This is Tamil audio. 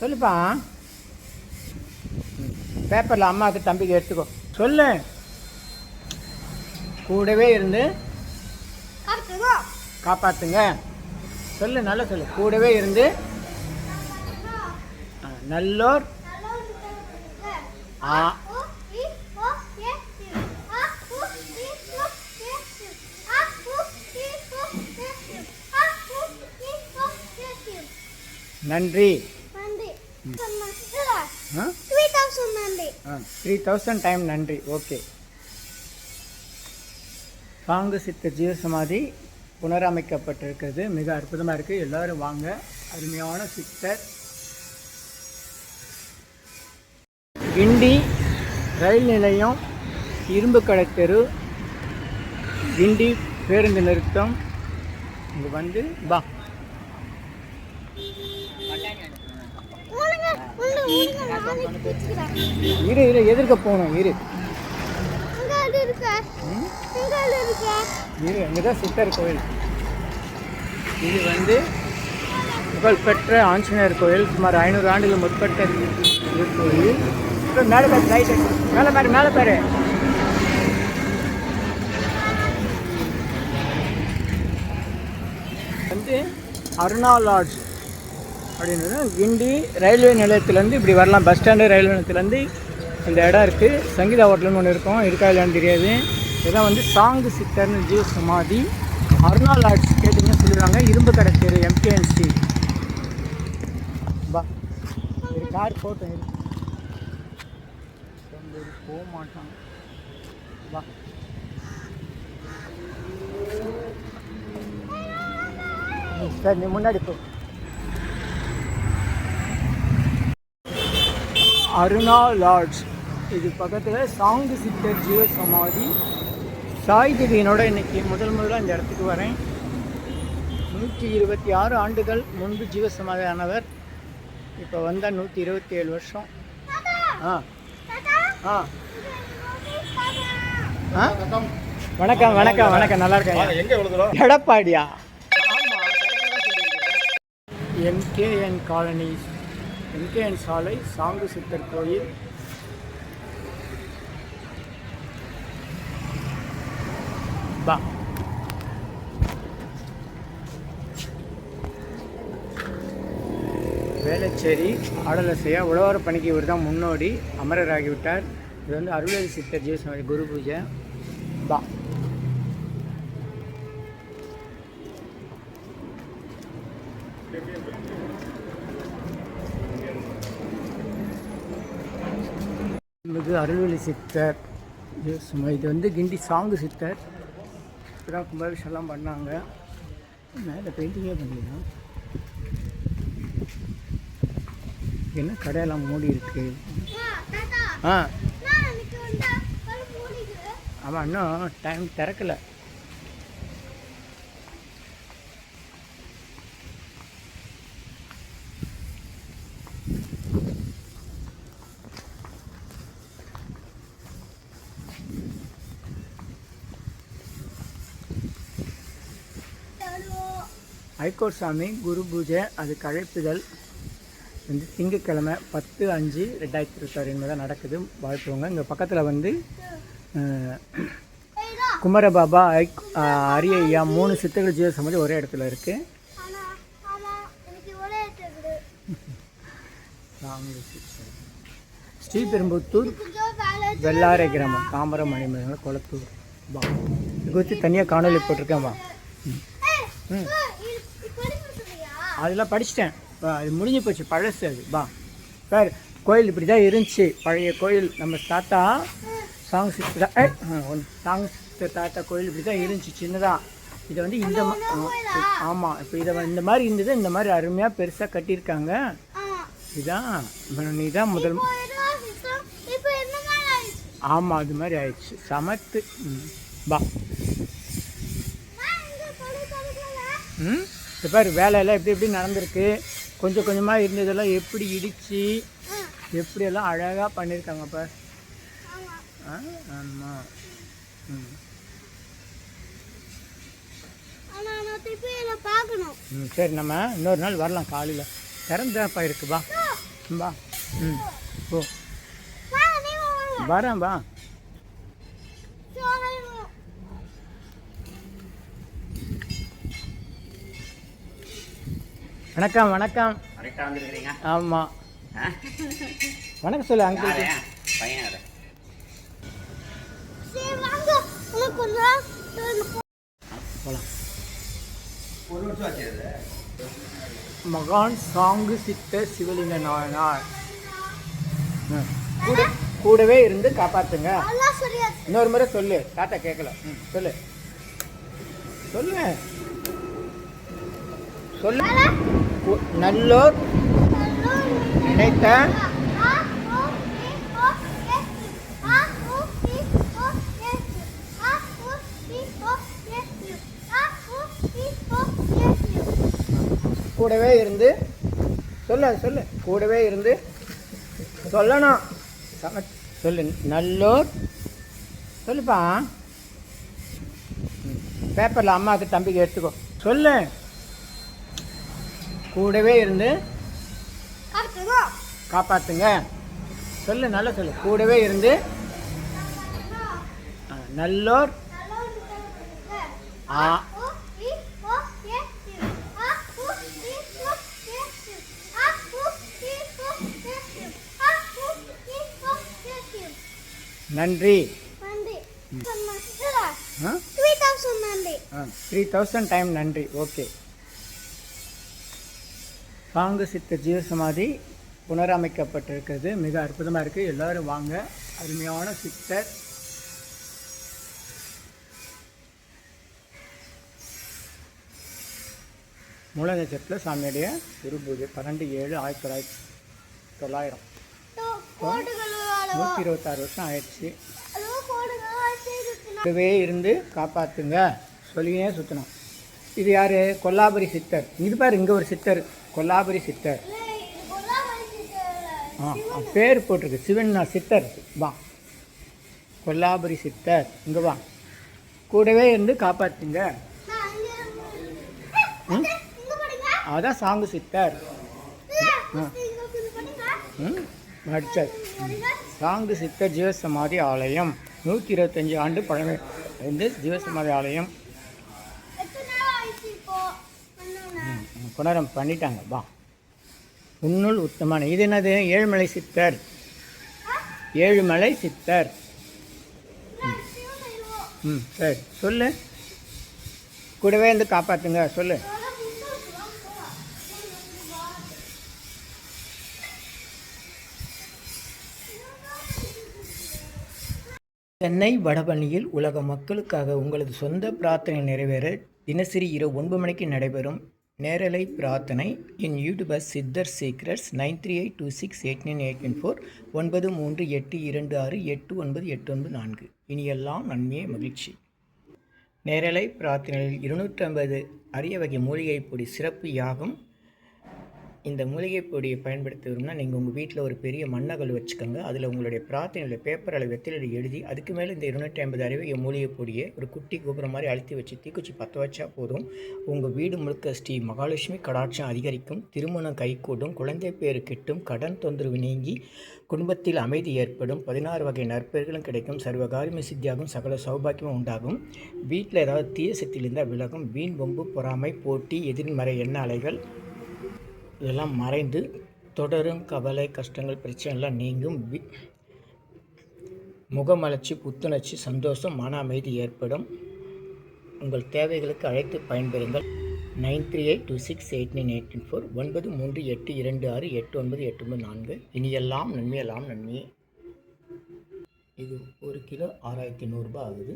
சொல்லுப்பா. பேப்பரில் அம்மாவுக்கு தம்பிக்கு எடுத்துக்கோ. சொல்லு. கூடவே இருந்து காப்பாற்றுங்க. சொல்லு, நல்லா சொல்லு. கூடவே இருந்து நல்லோர் நன்றி. 3000 டைம் நன்றி. ஓகே. சாங்கு சித்தர் ஜீவசமாதி புனரமைக்கப்பட்டிருக்கிறது. மிக அற்புதமாக இருக்குது. எல்லோரும் வாங்க. அருமையான சித்தர். கிண்டி ரயில் நிலையம், இரும்பு கடை தெரு, கிண்டி பேருந்து நிறுத்தம். இங்கே வந்து வா. இரு இரு, எதிர்க்க போகணும். இரு இரு, அங்கேதான் சித்தர் கோயில். இது வந்து புகழ்பெற்ற ஆஞ்சநேயர் கோயில். சுமார் 500 ஆண்டுகள் முற்பட்ட கோயில். மேலே பாரு, லைட் மேலே பாரு, மேலே பாரு. வந்து அருணா லாட்ஜ் அப்படின்றது கிண்டி ரயில்வே நிலையத்துலேருந்து இப்படி வரலாம். பஸ் ஸ்டாண்டு ரயில்வே நிலையத்துலேருந்து இந்த இடம் இருக்குது. சங்கீதா ஹோட்டல்னு ஒன்று இருக்கும், இருக்கா இல்லைன்னு தெரியாது. இதான் வந்து சாங்கு சித்தர்னு ஜீவ சமாதி. அருணா லாட்ஜ் கேட்டிங்கன்னா சொல்லிடுவாங்க. இரும்பு கடை தெரு, எம்கேஎன்சி. பா, ஒரு கார் போட்டோம். போக மாட்டான். வா. சரி, நீ முன்னாடி போ. அருணா லாட்ஜ். இது பக்கத்தில் சாங்கு சித்தர் ஜீவ சமாதி. சாய் திடீனோட இன்னைக்கு முதல்ல இந்த இடத்துக்கு வரேன். 126 ஆண்டுகள் முன்பு ஜீவ சமாதி ஆனவர். இப்போ வந்தால் 127 வருஷம். ஆ ஆ ஆ, வணக்கம் வணக்கம் வணக்கம். நல்லா இருக்கேன். எடப்பாடியா? எம்கேஎன் காலனி, எம்கேஎன் சாலை, சாங்கு சித்தர் கோயில். பா. வேளச்சேரி ஆடலசையா உழவார பணிக்கு இவர் தான் முன்னோடி. அமரராகிவிட்டார். இது வந்து அருள்வேல் சித்தர் ஜீவசமாதி குரு பூஜை. பா. இது அருள்வேலி சித்தர் ஜீவசமாதி. இது வந்து கிண்டி சாங்கு சித்தர். இப்போதான் கும்பாபிஷேகம்லாம் பண்ணாங்க. மேலே பெயிண்டிங்கே பண்ணிடலாம். என்ன கடையெல்லாம் மூடி இருக்கு. ஆ ஆமாம், இன்னும் டைம் திறக்கலை. ஐகோர்ட் சாமி குரு பூஜை, அதுக்கு அழைப்புதல் வந்து திங்கட்கிழமை 10/5/2026 என்பதாக நடக்குது. வாழ்த்துவங்க. இங்கே பக்கத்தில் வந்து குமரபாபா, அரியய்யா 3 சித்தர்கள் ஜீவ சமாதி ஒரே இடத்துல இருக்குது. ஸ்ரீபெரும்புத்தூர் வெள்ளாரை கிராமம், தாமரம் மணிமலை, கொளத்தூர். பா, இது வச்சு தனியாக காணொலி போட்டிருக்கேன். வா. அதெல்லாம் படிச்சிட்டேன். அது முடிஞ்சு போச்சு, பழசு அது. பா சார், கோயில் இப்படி தான் இருந்துச்சு. பழைய கோயில். நம்ம தாத்தா சாங் சித்தர் தாத்தா கோயில் இப்படி தான் இருந்துச்சு, சின்னதாக. இதை வந்து இந்த ஆமாம், இப்போ இதை இந்த மாதிரி இருந்தது. இந்த மாதிரி அருமையாக பெருசாக கட்டியிருக்காங்க. இதுதான் நீ தான் முதல். ஆமாம், அது மாதிரி ஆயிடுச்சு. சமத்து. பா. இப்போ பாரு, வேலையெல்லாம் எப்படி எப்படி நடந்திருக்கு. கொஞ்சம் கொஞ்சமாக இருந்ததெல்லாம் எப்படி இடித்து எப்படியெல்லாம் அழகாக பண்ணியிருக்காங்க பார். ஆமாம். சரி, நம்ம இன்னொரு நாள் வரலாம். காலையில் திறந்தாப்பா இருக்குப்பா. வா. ம் ஓ வரேன் வா. வணக்கம் வணக்கம். ஆமாம் வணக்கம் சொல்லு அங்கிள். பையன் போகலாம். மகான் சாங்கு சித்தர் சிவலிங்க நாயனார் கூடவே இருந்து காப்பாத்துங்க. இன்னொரு முறை சொல்லு, தாத்தா கேட்கல. சொல்லு சொல்லு சொல்லு. நல்லோர் நினைத்த கூடவே இருந்து சொல்லு சொல்லு. கூடவே இருந்து சொல்லணும். சொல்லு. நல்லோர் சொல்லுப்பா. பேப்பரில் அம்மாவுக்கு தம்பிக்கு எடுத்துக்கோ. சொல்லு. கூடவே இருந்து காப்பாற்றுங்க. சொல்லு நல்லா சொல்லு. கூடவே இருந்து நல்லோர் நன்றி. 3000 டைம் நன்றி. ஓகே. சாங்கு சித்த ஜீவசமாதி புனரமைக்கப்பட்டிருக்கிறது. மிக அற்புதமாக இருக்குது. எல்லோரும் வாங்க. அருமையான சித்தர். மூல நட்சத்திரத்தில் சாமியுடைய குரு பூஜை 12/7/1900. 126 வருஷம் ஆயிடுச்சு. கூடவே இருந்து காப்பாற்றுங்க சொல்லினே சுற்றணும். இது யார்? கொல்லாபுரி சித்தர். இது பாரு, இங்கே ஒரு சித்தர் கொல்லாபுரி சித்தர். பேர் போட்டிருக்கு. சிவன் சித்தர் வா. கொல்லாபுரி சித்தர் இங்கே வா. கூடவே இருந்து காப்பாற்றுங்க. அதான் சாங்கு சித்தர். அடிச்சார். சாங்கு சித்தர் ஜீவசமாதி ஆலயம் 125 ஆண்டு பழமை இந்த ஜீவசமாதி ஆலயம் புனரம் பண்ணிட்டாங்க. வா. உன்னுள் உத்தமான. இது என்னது? ஏழுமலை சித்தர். ஏழுமலை சித்தர். சரி சொல்லு. கூடவே இருந்து காப்பாற்றுங்க சொல்லு. சென்னை வடபழனியில் உலக மக்களுக்காக உங்களது சொந்த பிரார்த்தனை நிறைவேற தினசரி இரவு 9 மணிக்கு நடைபெறும் நேரலை பிரார்த்தனை இன் யூடியூபர் சித்தர் சீக்ரெட்ஸ் 9382689814 9382268984. இனியெல்லாம் நன்மையே மகிழ்ச்சி. நேரலை பிரார்த்தனையில் 250 அரிய வகை மூலிகை பொடி சிறப்பு யாகம். இந்த மூலிகை பொடியை பயன்படுத்த விரும்பினா நீங்கள் உங்கள் வீட்டில் ஒரு பெரிய மண்ணகல் வச்சுக்கோங்க. அதில் உங்களுடைய பிரார்த்தனையில் பேப்பர் அளவு வெத்திலை எழுதி அதுக்கு மேலே இந்த 250 அரிய மூலிகை பொடியை ஒரு குட்டி கோபுரம் மாதிரி அழுத்தி வச்சு தீக்குச்சி பற்ற வச்சா போதும். உங்கள் வீடு முழுக்க ஸ்ரீ மகாலட்சுமி கடாட்சம் அதிகரிக்கும், திருமணம் கைகூடும், குழந்தை பேரு கிட்டும், கடன் தொந்தரவு நீங்கி குடும்பத்தில் அமைதி ஏற்படும், 16 வகை நற்பெயர்களும் கிடைக்கும், சர்வகாரியமே சித்தியாகும், சகல சௌபாக்கியமும் உண்டாகும், வீட்டில் ஏதாவது தீய சக்தியில் இருந்தால் விலகும், வீண் வம்பு பொறாமை போட்டி எதிர்மறை எண்ண அலைகள் இதெல்லாம் மறைந்து தொடரும் கவலை கஷ்டங்கள் பிரச்சனைலாம் நீங்கும், முகமலர்ச்சி புத்துணர்ச்சி சந்தோஷம் மன அமைதி ஏற்படும். உங்கள் தேவைகளுக்கு அழைத்து பயன்பெறுங்கள். 9382689814 9382268984. இனியெல்லாம் நன்மையெல்லாம் நன்மையே. இது 1 கிலோ 6100 ரூபாய் ஆகுது.